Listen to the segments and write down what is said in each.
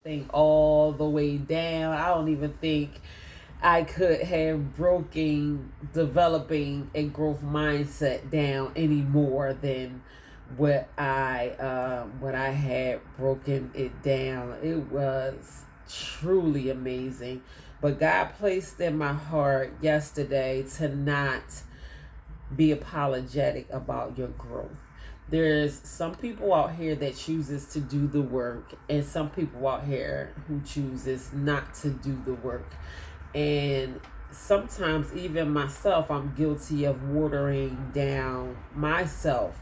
thing all the way down. I don't even think I could have broken developing a growth mindset down any more than what I had broken it down. It was truly amazing. But God placed in my heart yesterday to not be apologetic about your growth. There's some people out here that chooses to do the work, and some people out here who chooses not to do the work. And sometimes even myself, I'm guilty of watering down myself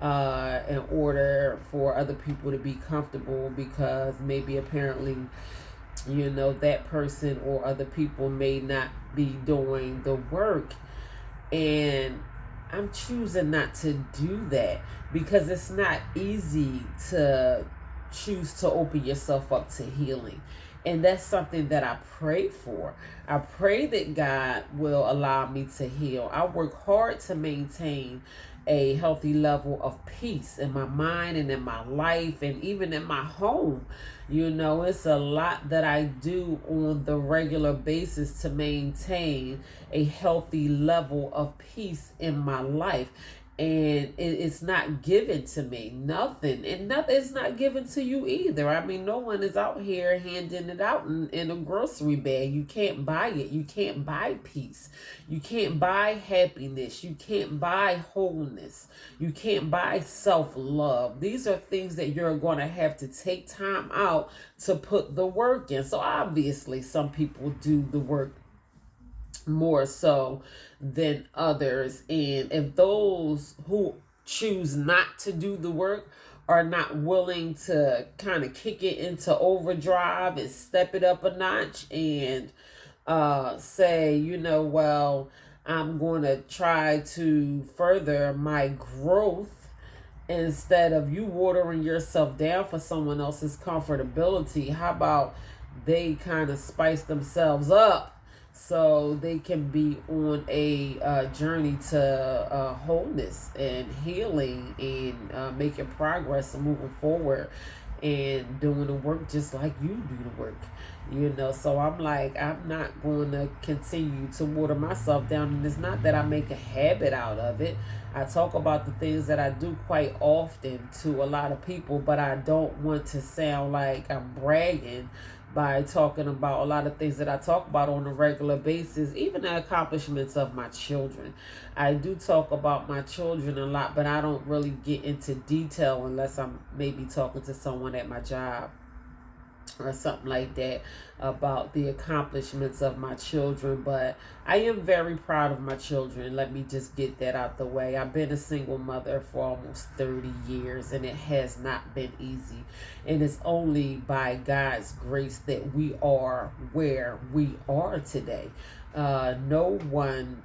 in order for other people to be comfortable, because maybe apparently that person or other people may not be doing the work. And I'm choosing not to do that, because it's not easy to choose to open yourself up to healing. And that's something that I pray for. I pray that God will allow me to heal. I work hard to maintain a healthy level of peace in my mind and in my life and even in my home. It's a lot that I do on the regular basis to maintain a healthy level of peace in my life. And it's not given to me. Nothing. And nothing's not given to you either. I mean, no one is out here handing it out in a grocery bag. You can't buy it. You can't buy peace. You can't buy happiness. You can't buy wholeness. You can't buy self-love. These are things that you're going to have to take time out to put the work in. So obviously some people do the work more so than others. And if those who choose not to do the work are not willing to kind of kick it into overdrive and step it up a notch and say, well, I'm going to try to further my growth, instead of you watering yourself down for someone else's comfortability, how about they kind of spice themselves up so they can be on a journey to wholeness and healing and making progress and moving forward and doing the work just like you do the work. So I'm like, I'm not going to continue to water myself down. And it's not that I make a habit out of it. I talk about the things that I do quite often to a lot of people, but I don't want to sound like I'm bragging by talking about a lot of things that I talk about on a regular basis, even the accomplishments of my children. I do talk about my children a lot, but I don't really get into detail unless I'm maybe talking to someone at my job or something like that about the accomplishments of my children. But I am very proud of my children. Let me just get that out the way. I've been a single mother for almost 30 years, and it has not been easy. And it's only by God's grace that we are where we are today. No one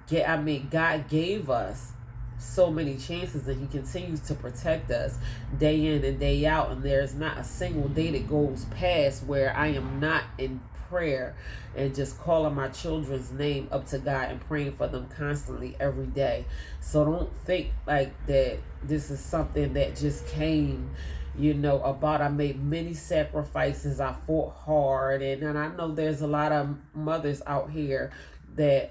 God gave us so many chances, and he continues to protect us day in and day out, and there's not a single day that goes past where I am not in prayer and just calling my children's name up to God and praying for them constantly every day. So don't think like that this is something that just came about. I made many sacrifices. I fought hard, and I know there's a lot of mothers out here that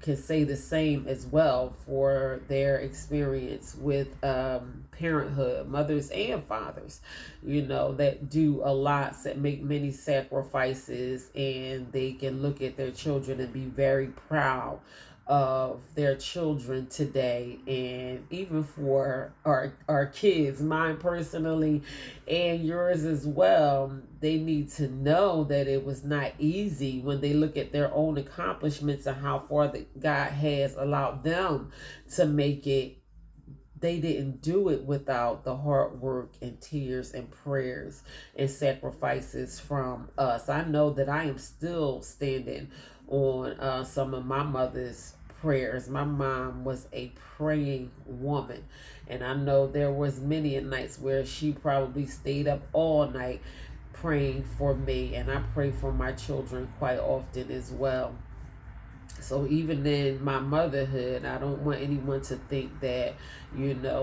can say the same as well for their experience with parenthood, mothers and fathers, that do a lot, that make many sacrifices, and they can look at their children and be very proud of their children today. And even for our kids, mine personally and yours as well, they need to know that it was not easy when they look at their own accomplishments and how far that God has allowed them to make it. They didn't do it without the hard work and tears and prayers and sacrifices from us. I know that I am still standing on some of my mother's prayers. My mom was a praying woman, and I know there was many a nights where she probably stayed up all night praying for me, and I pray for my children quite often as well. So even in my motherhood, I don't want anyone to think that,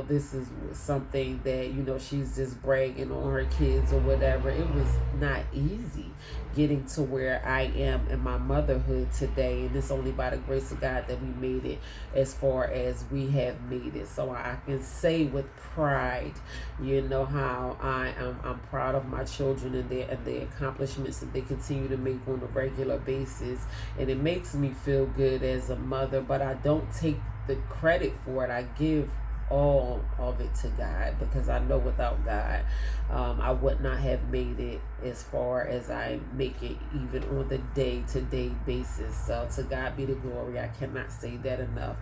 this is something that, she's just bragging on her kids or whatever. It was not easy getting to where I am in my motherhood today. And it's only by the grace of God that we made it as far as we have made it. So I can say with pride, how I'm proud of my children and their accomplishments that they continue to make on a regular basis. And it makes me feel good as a mother, but I don't take the credit for it. I give all of it to God, because I know without God, I would not have made it as far as I make it, even on the day-to-day basis. So to God be the glory. I cannot say that enough.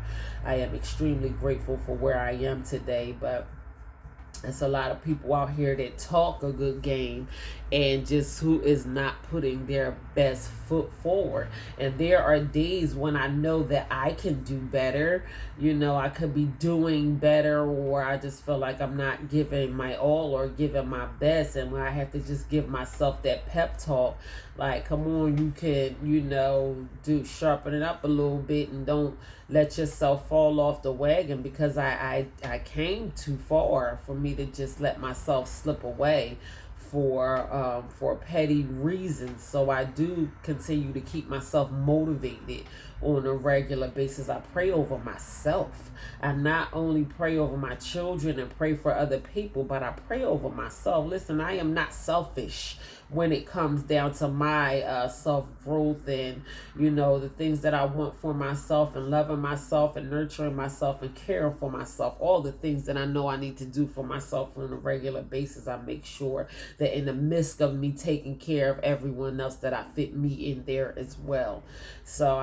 I am extremely grateful for where I am today, but there's a lot of people out here that talk a good game and just who is not putting their best foot forward. And there are days when I know that I can do better. I could be doing better, or I just feel like I'm not giving my all or giving my best. And when I have to just give myself that pep talk, like, come on, you can, sharpen it up a little bit and don't let yourself fall off the wagon, because I came too far for me to just let myself slip away for petty reasons. So I do continue to keep myself motivated on a regular basis. I pray over myself. I not only pray over my children and pray for other people, but I pray over myself. Listen, I am not selfish when it comes down to my self-growth and, the things that I want for myself, and loving myself and nurturing myself and caring for myself. All the things that I know I need to do for myself on a regular basis, I make sure that in the midst of me taking care of everyone else, that I fit me in there as well. So,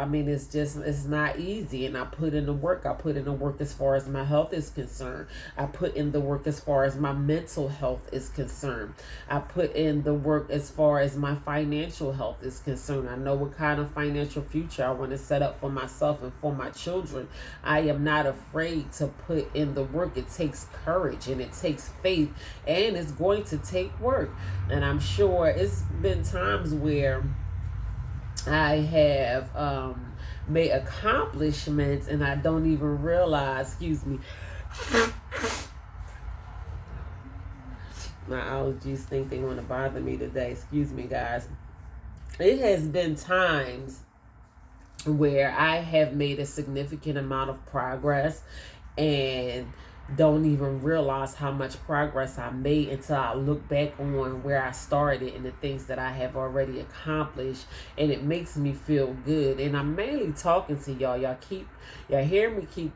it's not easy. And I put in the work. I put in the work as far as my health is concerned. I put in the work as far as my mental health is concerned. I put in the work as far as my financial health is concerned. I know what kind of financial future I want to set up for myself and for my children. I am not afraid to put in the work. It takes courage and it takes faith, and it's going to take work. And I'm sure it's been times where I have made accomplishments and I don't even realize, excuse me, my allergies think they want to bother me today. Excuse me, guys. It has been times where I have made a significant amount of progress and don't even realize how much progress I made until I look back on where I started and the things that I have already accomplished, and it makes me feel good. And I'm mainly talking to y'all. Y'all hear me keep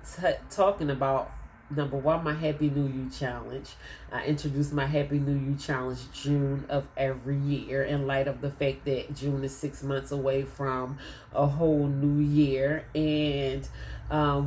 talking about, number one, my Happy New Year challenge. I introduced my Happy New Year challenge June of every year, in light of the fact that June is 6 months away from a whole new year. And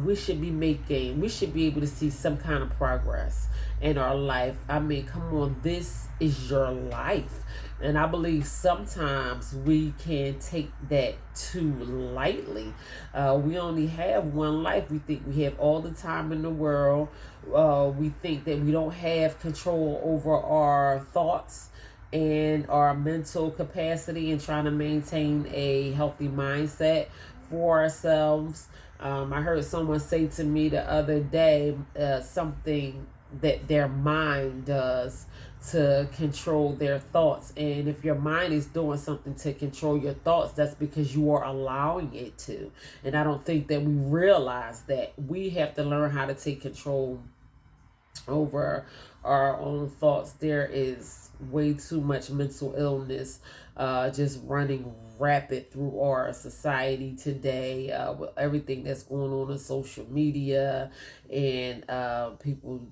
we should be able to see some kind of progress in our life. Come on, this is your life. And I believe sometimes we can take that too lightly. We only have one life. We think we have all the time in the world. We think that we don't have control over our thoughts and our mental capacity, and trying to maintain a healthy mindset for ourselves. I heard someone say to me the other day something that their mind does to control their thoughts. And if your mind is doing something to control your thoughts, that's because you are allowing it to. And I don't think that we realize that we have to learn how to take control over our own thoughts. There is way too much mental illness just running rapid through our society today, with everything that's going on social media, and people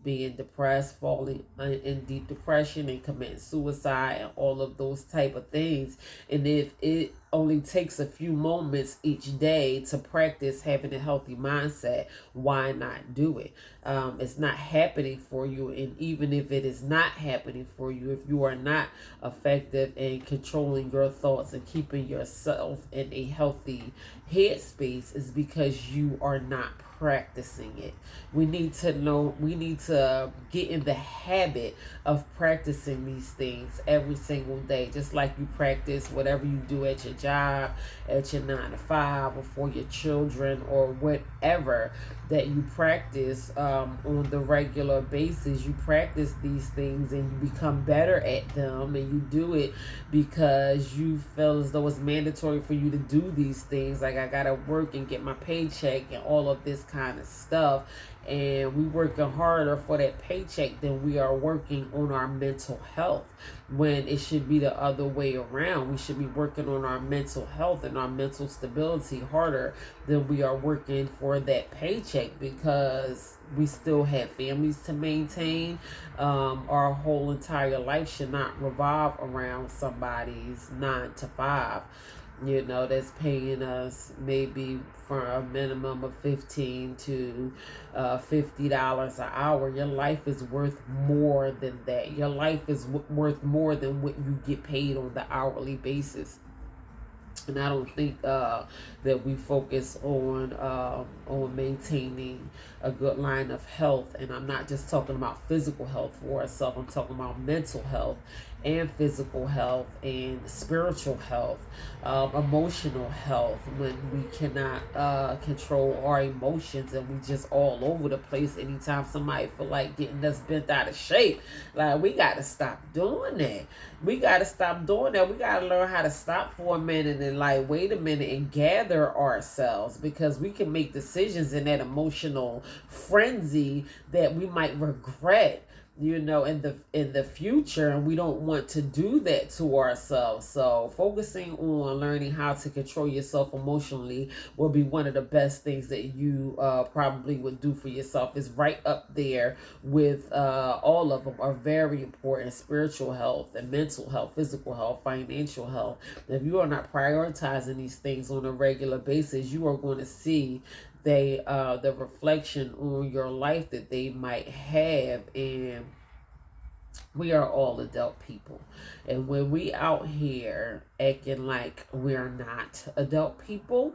being depressed, falling in deep depression and committing suicide and all of those type of things. And if it only takes a few moments each day to practice having a healthy mindset, why not do it? It's not happening for you. And even if it is not happening for you, if you are not effective in controlling your thoughts and keeping yourself in a healthy headspace, is because you are not practicing it. We need to know, we need to get in the habit of practicing these things every single day, just like you practice whatever you do at your job, at your 9 to 5, or for your children, or whatever that you practice on the regular basis. You practice these things and you become better at them, and you do it because you feel as though it's mandatory for you to do these things. Like, I gotta work and get my paycheck and all of this kind of stuff. And we working harder for that paycheck than we are working on our mental health, when it should be the other way around. We should be working on our mental health and our mental stability harder than we are working for that paycheck, because we still have families to maintain. Our whole entire life should not revolve around somebody's 9 to 5, that's paying us maybe for a minimum of $15 to $50 an hour. Your life is worth more than that. Your life is worth more than what you get paid on the hourly basis. And I don't think that we focus on maintaining a good line of health. And I'm not just talking about physical health for ourselves. I'm talking about mental health and physical health and spiritual health, emotional health. When we cannot control our emotions and we just all over the place anytime somebody feel like getting us bent out of shape, like, we got to stop doing that. We got to stop doing that. We got to learn how to stop for a minute and, like, wait a minute and gather ourselves, because we can make decisions in that emotional frenzy that we might regret, in the future, and we don't want to do that to ourselves. So focusing on learning how to control yourself emotionally will be one of the best things that you probably would do for yourself. Is right up there with all of them are very important: spiritual health and mental health, physical health, financial health. If you are not prioritizing these things on a regular basis, you are going to see the reflection on your life that they might have. And we are all adult people, and when we out here acting like we're not adult people,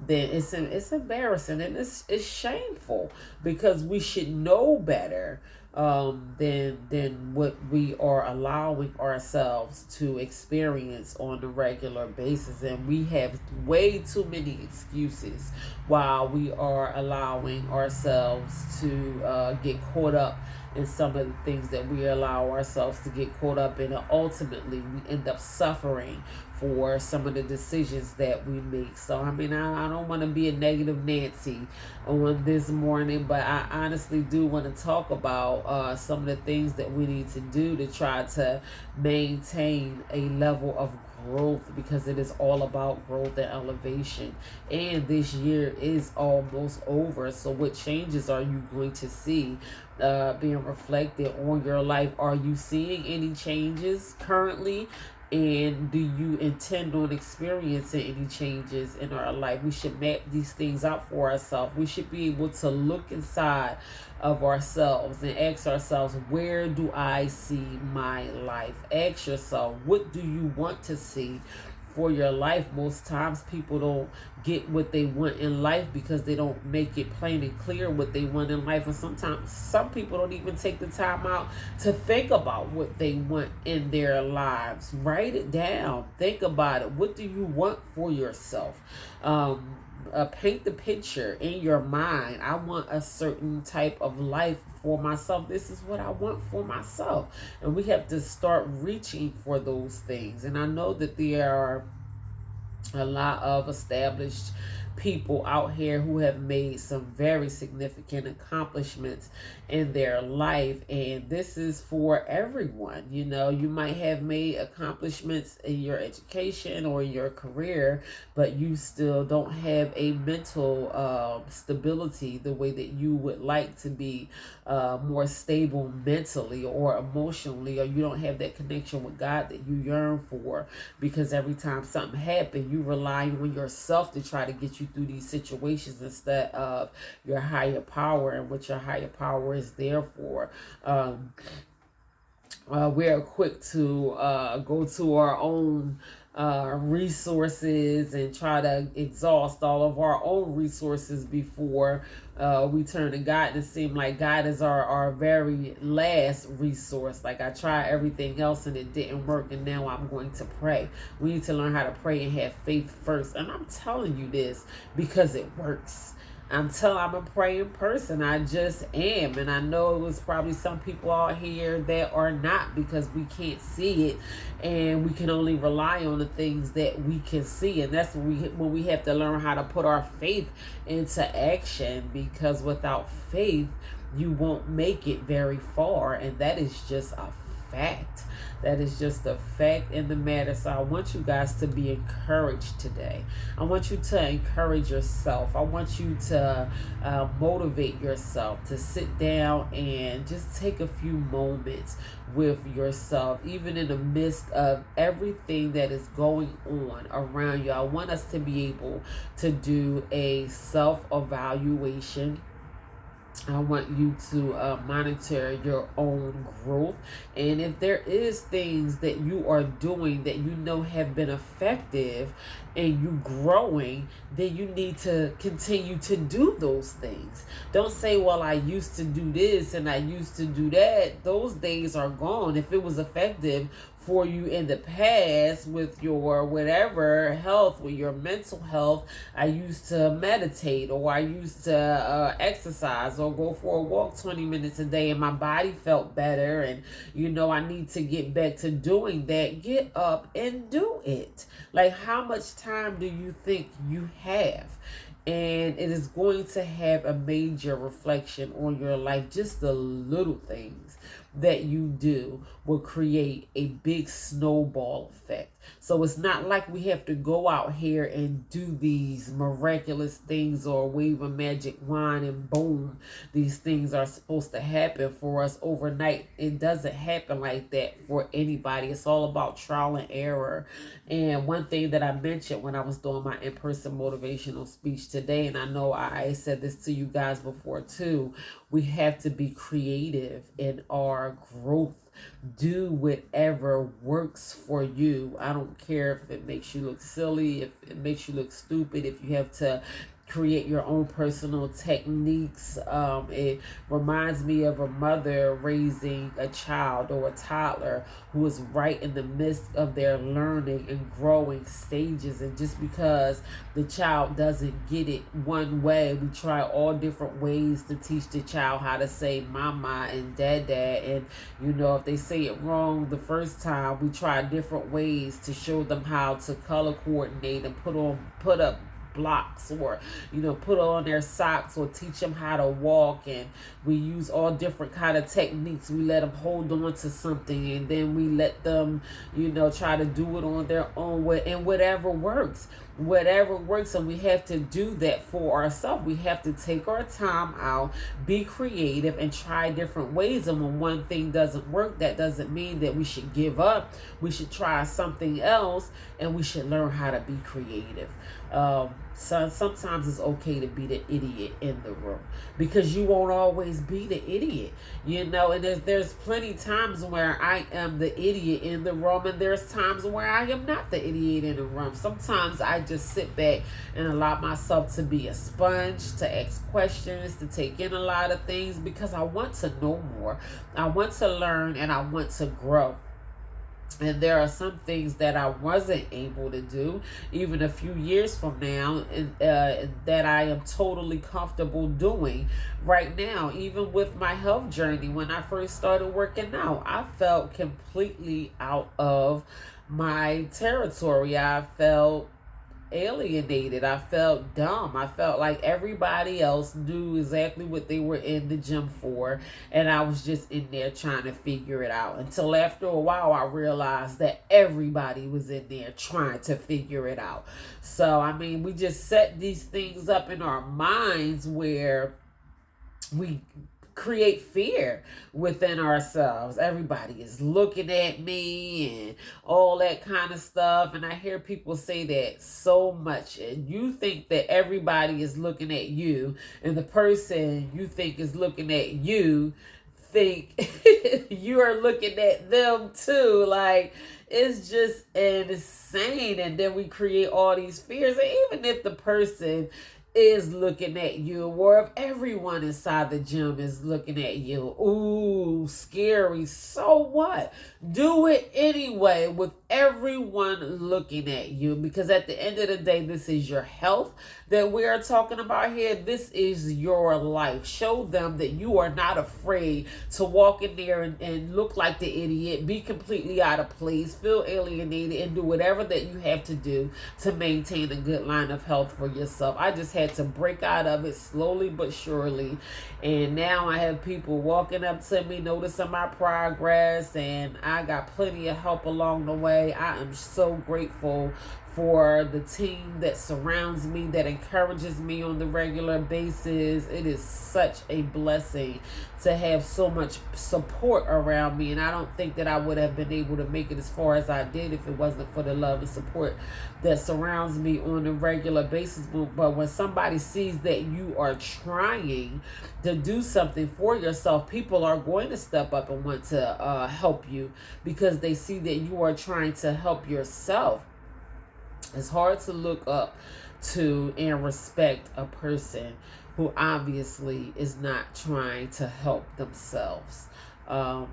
then it's embarrassing, and it's shameful, because we should know better than what we are allowing ourselves to experience on a regular basis. And we have way too many excuses while we are allowing ourselves to get caught up in some of the things that we allow ourselves to get caught up in. And ultimately, we end up suffering for some of the decisions that we make. So, I don't want to be a negative Nancy on this morning, but I honestly do want to talk about some of the things that we need to do to try to maintain a level of growth, because it is all about growth and elevation. And this year is almost over. So what changes are you going to see being reflected on your life? Are you seeing any changes currently? And do you intend on experiencing any changes in our life? We should map these things out for ourselves. We should be able to look inside of ourselves and ask ourselves, where do I see my life? Ask yourself, what do you want to see for your life? Most times people don't get what they want in life because they don't make it plain and clear what they want in life. And sometimes some people don't even take the time out to think about what they want in their lives. Write it down. Think about it. What do you want for yourself? Paint the picture in your mind. I want a certain type of life for myself. This is what I want for myself. And we have to start reaching for those things. And I know that there are a lot of established people out here who have made some very significant accomplishments in their life, and this is for everyone. You might have made accomplishments in your education or your career, but you still don't have a mental stability the way that you would like to be more stable mentally or emotionally, or you don't have that connection with God that you yearn for, because every time something happens, you rely on yourself to try to get you through these situations instead of your higher power and what your higher power is there for. we're quick to go to our own resources and try to exhaust all of our own resources before we turn to God. And it seems like God is our very last resource. Like, I tried everything else and it didn't work, and now I'm going to pray. We need to learn how to pray and have faith first. And I'm telling you this because it works. I'm a praying person. I just am. And I know it was probably some people out here that are not, because we can't see it and we can only rely on the things that we can see. And that's when we have to learn how to put our faith into action, because without faith, you won't make it very far. And that is just a fact. That is just a fact in the matter. So I want you guys to be encouraged today. I want you to encourage yourself. I want you to motivate yourself to sit down and just take a few moments with yourself, even in the midst of everything that is going on around you. I want us to be able to do a self-evaluation. I want you to monitor your own growth. And if there is things that you are doing that you know have been effective and you growing, then you need to continue to do those things. Don't say, well, I used to do this and I used to do that. Those days are gone. If it was effective for you in the past with your whatever health, with your mental health, I used to meditate, or I used to exercise, or go for a walk 20 minutes a day, and my body felt better, and I need to get back to doing that. Get up and do it. Like, how much time do you think you have? And it is going to have a major reflection on your life. Just the little things that you do will create a big snowball effect. So it's not like we have to go out here and do these miraculous things or wave a magic wand and boom, these things are supposed to happen for us overnight. It doesn't happen like that for anybody. It's all about trial and error. And one thing that I mentioned when I was doing my in-person motivational speech today, and I know I said this to you guys before too, we have to be creative in our growth. Do whatever works for you. I don't care if it makes you look silly, if it makes you look stupid, if you have to create your own personal techniques. It reminds me of a mother raising a child or a toddler who is right in the midst of their learning and growing stages. And just because the child doesn't get it one way, we try all different ways to teach the child how to say mama and dada. And if they say it wrong the first time, we try different ways to show them how to color coordinate and put up blocks, or put on their socks, or teach them how to walk. And we use all different kind of techniques. We let them hold on to something, and then we let them try to do it on their own way, and whatever works. And we have to do that for ourselves. We have to take our time out, be creative, and try different ways. And when one thing doesn't work, that doesn't mean that we should give up. We should try something else, and we should learn how to be creative. So sometimes it's okay to be the idiot in the room, because you won't always be the idiot, and there's plenty times where I am the idiot in the room, and there's times where I am not the idiot in the room. Sometimes I just sit back and allow myself to be a sponge, to ask questions, to take in a lot of things, because I want to know more. I want to learn, and I want to grow. And there are some things that I wasn't able to do even a few years from now, and that I am totally comfortable doing right now. Even with my health journey, when I first started working out, I felt completely out of my territory. I felt alienated. I felt dumb. I felt like everybody else knew exactly what they were in the gym for, and I was just in there trying to figure it out, until after a while I realized that everybody was in there trying to figure it out. So we just set these things up in our minds where we create fear within ourselves. Everybody is looking at me and all that kind of stuff. And I hear people say that so much. And you think that everybody is looking at you, and the person you think is looking at you think you are looking at them too. Like, it's just insane. And then we create all these fears. And even if the person is looking at you, or if everyone inside the gym is looking at you, ooh, scary. So what? Do it anyway with everyone looking at you, because at the end of the day, this is your health that we are talking about here. This is your life. Show them that you are not afraid to walk in there and look like the idiot, be completely out of place, feel alienated, and do whatever that you have to do to maintain a good line of health for yourself. I just had to break out of it slowly but surely, and now I have people walking up to me, noticing my progress, and I got plenty of help along the way. I am so grateful for the team that surrounds me, that encourages me on the regular basis. It is such a blessing to have so much support around me, and I don't think that I would have been able to make it as far as I did if it wasn't for the love and support that surrounds me on a regular basis. But when somebody sees that you are trying to do something for yourself, people are going to step up and want to help you, because they see that you are trying to help yourself. It's hard to look up to and respect a person who obviously is not trying to help themselves. I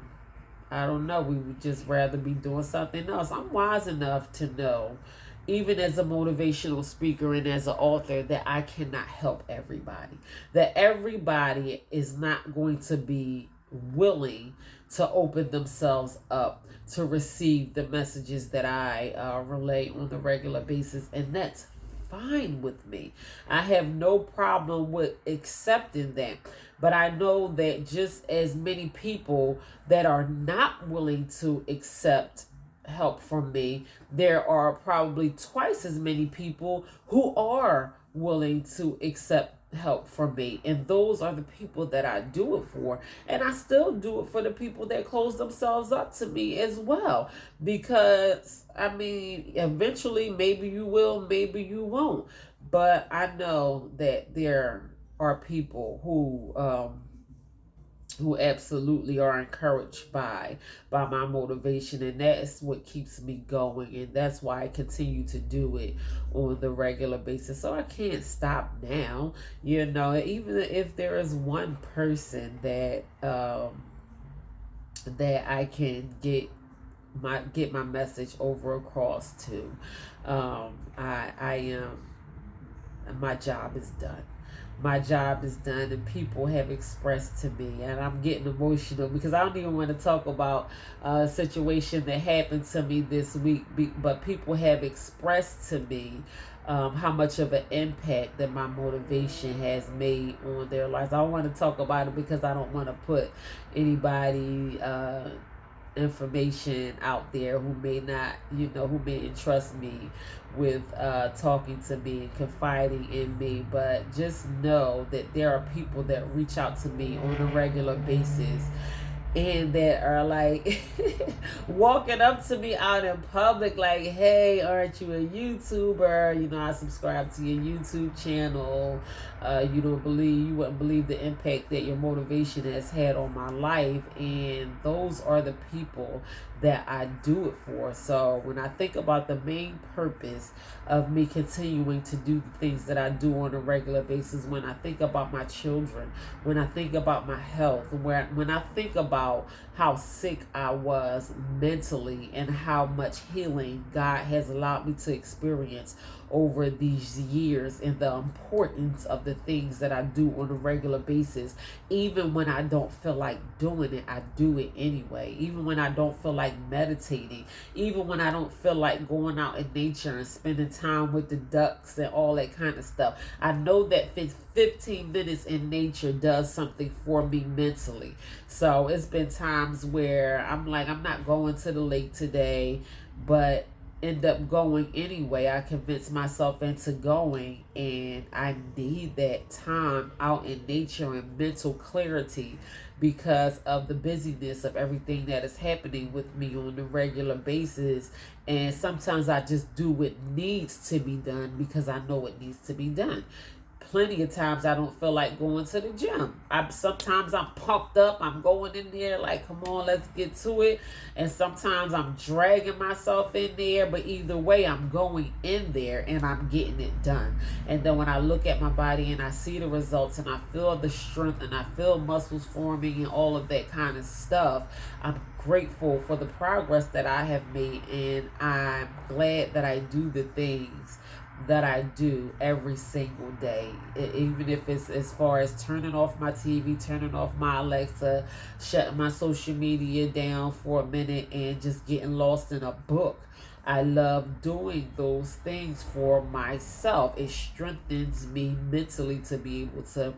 don't know. We would just rather be doing something else. I'm wise enough to know, even as a motivational speaker and as an author, that I cannot help everybody. That everybody is not going to be willing to open themselves up to receive the messages that I relay on the regular basis, and that's fine with me. I have no problem with accepting that. But I know that just as many people that are not willing to accept help from me, there are probably twice as many people who are willing to accept help from me, and those are the people that I do it for. And I still do it for the people that close themselves up to me as well, because I mean, eventually maybe you will, maybe you won't, but I know that there are people who absolutely are encouraged by my motivation, and that's what keeps me going, and that's why I continue to do it on the regular basis. So I can't stop now, even if there is one person that that I can get my message over across to. I am My job is done. My job is done, and people have expressed to me, and I'm getting emotional because I don't even want to talk about a situation that happened to me this week, but people have expressed to me how much of an impact that my motivation has made on their lives. I don't want to talk about it because I don't want to put anybody information out there who may not, who may entrust me with talking to me and confiding in me. But just know that there are people that reach out to me on a regular basis, and that are like walking up to me out in public like, hey, aren't you a YouTuber? I subscribe to your YouTube channel. You wouldn't believe the impact that your motivation has had on my life. And those are the people that I do it for. So when I think about the main purpose of me continuing to do the things that I do on a regular basis, when I think about my children, when I think about my health, when I think about how sick I was mentally and how much healing God has allowed me to experience over these years, and the importance of the things that I do on a regular basis, even when I don't feel like doing it, I do it anyway. Even when I don't feel like meditating, even when I don't feel like going out in nature and spending time with the ducks and all that kind of stuff, I know that 15 minutes in nature does something for me mentally. So it's been times where I'm like, I'm not going to the lake today, but end up going anyway. I convinced myself into going, and I need that time out in nature and mental clarity because of the busyness of everything that is happening with me on a regular basis. And sometimes I just do what needs to be done because I know it needs to be done. plenty of times I don't feel like going to the gym. Sometimes I'm pumped up. I'm going in there like, come on, let's get to it. And sometimes I'm dragging myself in there. But either way, I'm going in there and I'm getting it done. And then when I look at my body and I see the results and I feel the strength and I feel muscles forming and all of that kind of stuff, I'm grateful for the progress that I have made. And I'm glad that I do the things that I do every single day, even if it's as far as turning off my TV, turning off my Alexa, shutting my social media down for a minute and just getting lost in a book. I love doing those things for myself. It strengthens me mentally to be able to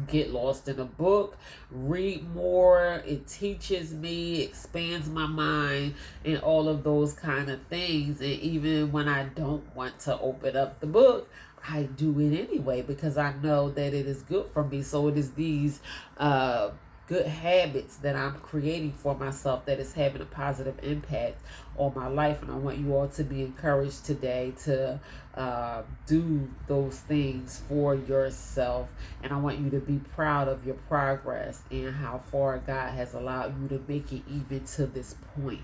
get lost in a book, read more. It teaches me, expands my mind, and all of those kind of things. And even when I don't want to open up the book, I do it anyway because I know that it is good for me. So it is these good habits that I'm creating for myself that is having a positive impact on my life. And I want you all to be encouraged today to do those things for yourself. And I want you to be proud of your progress and how far God has allowed you to make it even to this point.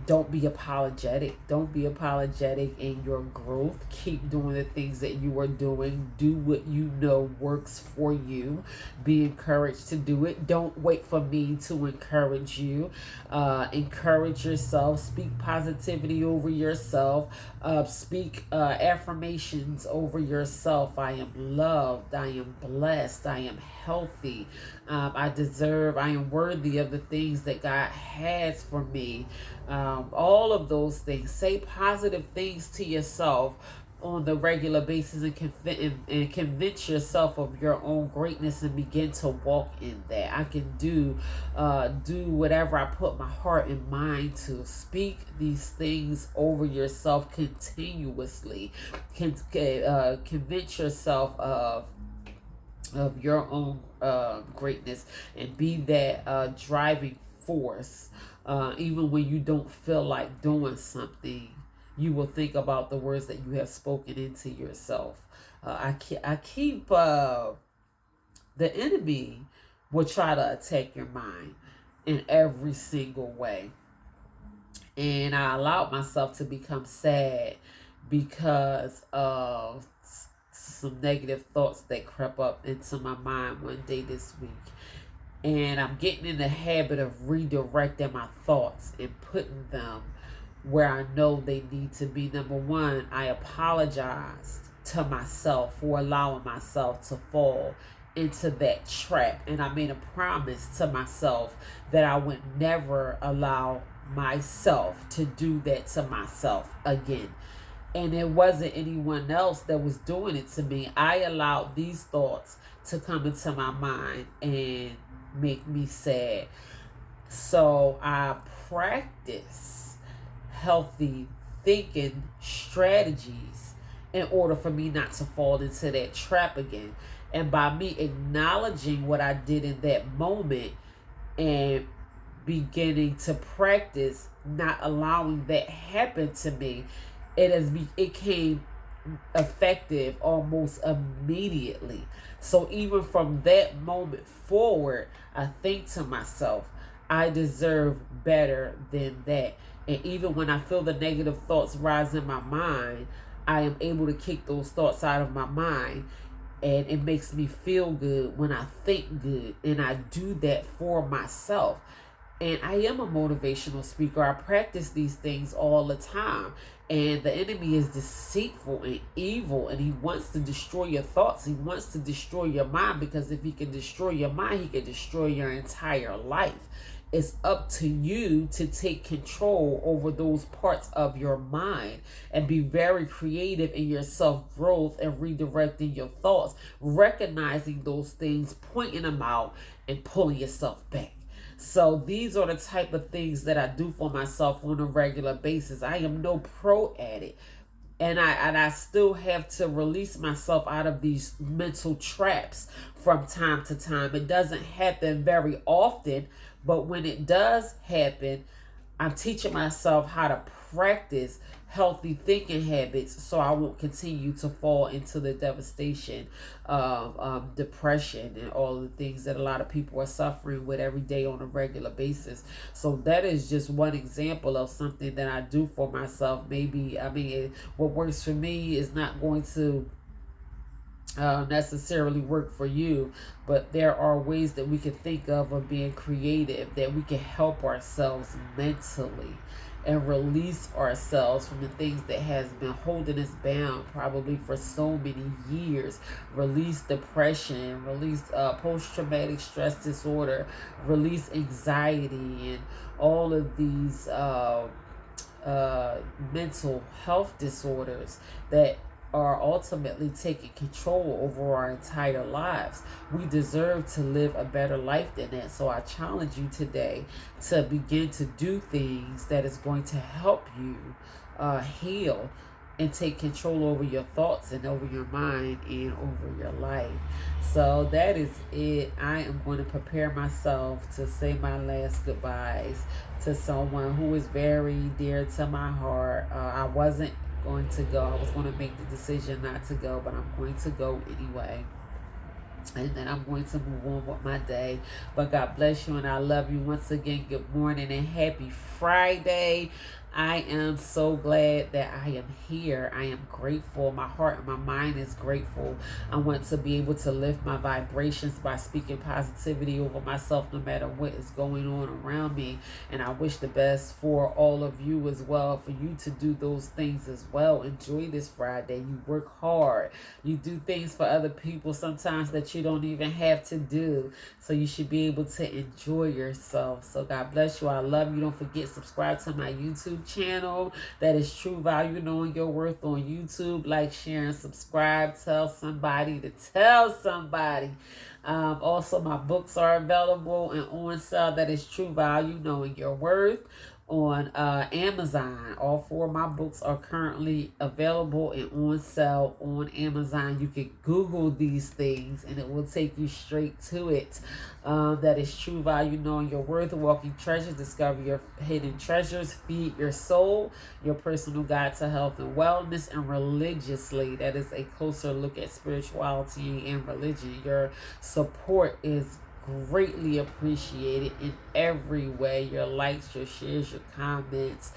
Don't be apologetic. Don't be apologetic in your growth. Keep doing the things that you are doing. Do what you know works for you. Be encouraged to do it. Don't wait for me to encourage you. Encourage yourself. Speak positivity over yourself. Speak affirmations over yourself. I am loved. I am blessed. I am healthy. I am worthy of the things that God has for me. All of those things. Say positive things to yourself on the regular basis and convince yourself of your own greatness and begin to walk in that. I can do whatever I put my heart and mind to. Speak these things over yourself continuously. Convince yourself of your own greatness and be that driving force. Even when you don't feel like doing something, you will think about the words that you have spoken into yourself. I keep the enemy will try to attack your mind in every single way. And I allowed myself to become sad because of some negative thoughts that crept up into my mind one day this week. And I'm getting in the habit of redirecting my thoughts and putting them where I know they need to be. Number one, I apologized to myself for allowing myself to fall into that trap. And I made a promise to myself that I would never allow myself to do that to myself again. And it wasn't anyone else that was doing it to me. I allowed these thoughts to come into my mind and make me sad. So I practice healthy thinking strategies in order for me not to fall into that trap again. And by me acknowledging what I did in that moment and beginning to practice not allowing that happen to me, it came effective almost immediately. So even from that moment forward, I think to myself, I deserve better than that. And even when I feel the negative thoughts rise in my mind, I am able to kick those thoughts out of my mind. And it makes me feel good when I think good. And I do that for myself. And I am a motivational speaker. I practice these things all the time. And the enemy is deceitful and evil, and he wants to destroy your thoughts. He wants to destroy your mind, because if he can destroy your mind, he can destroy your entire life. It's up to you to take control over those parts of your mind and be very creative in your self-growth and redirecting your thoughts, recognizing those things, pointing them out, and pulling yourself back. So these are the type of things that I do for myself on a regular basis. I am no pro at it. And I still have to release myself out of these mental traps from time to time. It doesn't happen very often, but when it does happen, I'm teaching myself how to practice healthy thinking habits so I won't continue to fall into the devastation of depression and all the things that a lot of people are suffering with every day on a regular basis. So that is just one example of something that I do for myself. Maybe, what works for me is not going to necessarily work for you, but there are ways that we can think of being creative, that we can help ourselves mentally and release ourselves from the things that has been holding us bound probably for so many years. Release depression, release post-traumatic stress disorder, release anxiety, and all of these mental health disorders that are ultimately taking control over our entire lives. We deserve to live a better life than that. So I challenge you today to begin to do things that is going to help you heal and take control over your thoughts and over your mind and over your life. So that is it. I am going to prepare myself to say my last goodbyes to someone who is very dear to my heart. I wasn't going to go. I was going to make the decision not to go, but I'm going to go anyway. And then I'm going to move on with my day. But God bless you and I love you. Once again, good morning and happy Friday. I am so glad that I am here. I am grateful. My heart and my mind is grateful. I want to be able to lift my vibrations by speaking positivity over myself no matter what is going on around me. And I wish the best for all of you as well, for you to do those things as well. Enjoy this Friday. You work hard. You do things for other people sometimes that you don't even have to do. So you should be able to enjoy yourself. So God bless you. I love you. Don't forget, subscribe to my YouTube channel. That is True Value Knowing Your Worth on YouTube. Like, share, and subscribe. Tell somebody to tell somebody. Also, my books are available and on sale. That is True Value Knowing Your Worth on Amazon. All 4 of my books are currently available and on sale on Amazon. You can Google these things and it will take you straight to it. That is True Value Knowing Your Worth, Walking Treasures, Discover Your Hidden Treasures, Feed Your Soul, Your Personal Guide to Health and Wellness, and Religiously. That is a closer look at spirituality and religion. Your support is greatly appreciated in every way. Your likes, your shares, your comments,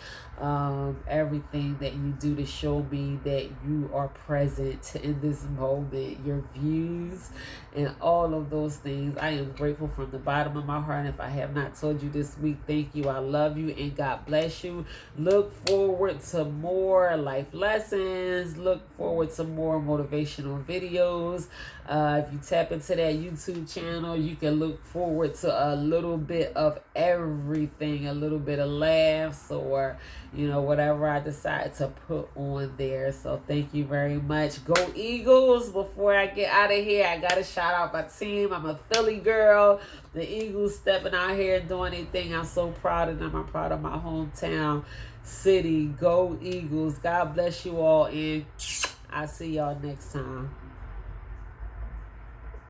everything that you do to show me that you are present in this moment, your views and all of those things. I am grateful from the bottom of my heart. And if I have not told you this week, thank you. I love you and God bless you. Look forward to more life lessons. Look forward to more motivational videos. If you tap into that YouTube channel, you can look forward to a little bit of everything, a little bit of laughs or, whatever I decide to put on there. So thank you very much. Go Eagles. Before I get out of here, I got to shout out my team. I'm a Philly girl. The Eagles stepping out here and doing their thing. I'm so proud of them. I'm proud of my hometown city. Go Eagles. God bless you all. And I'll see y'all next time.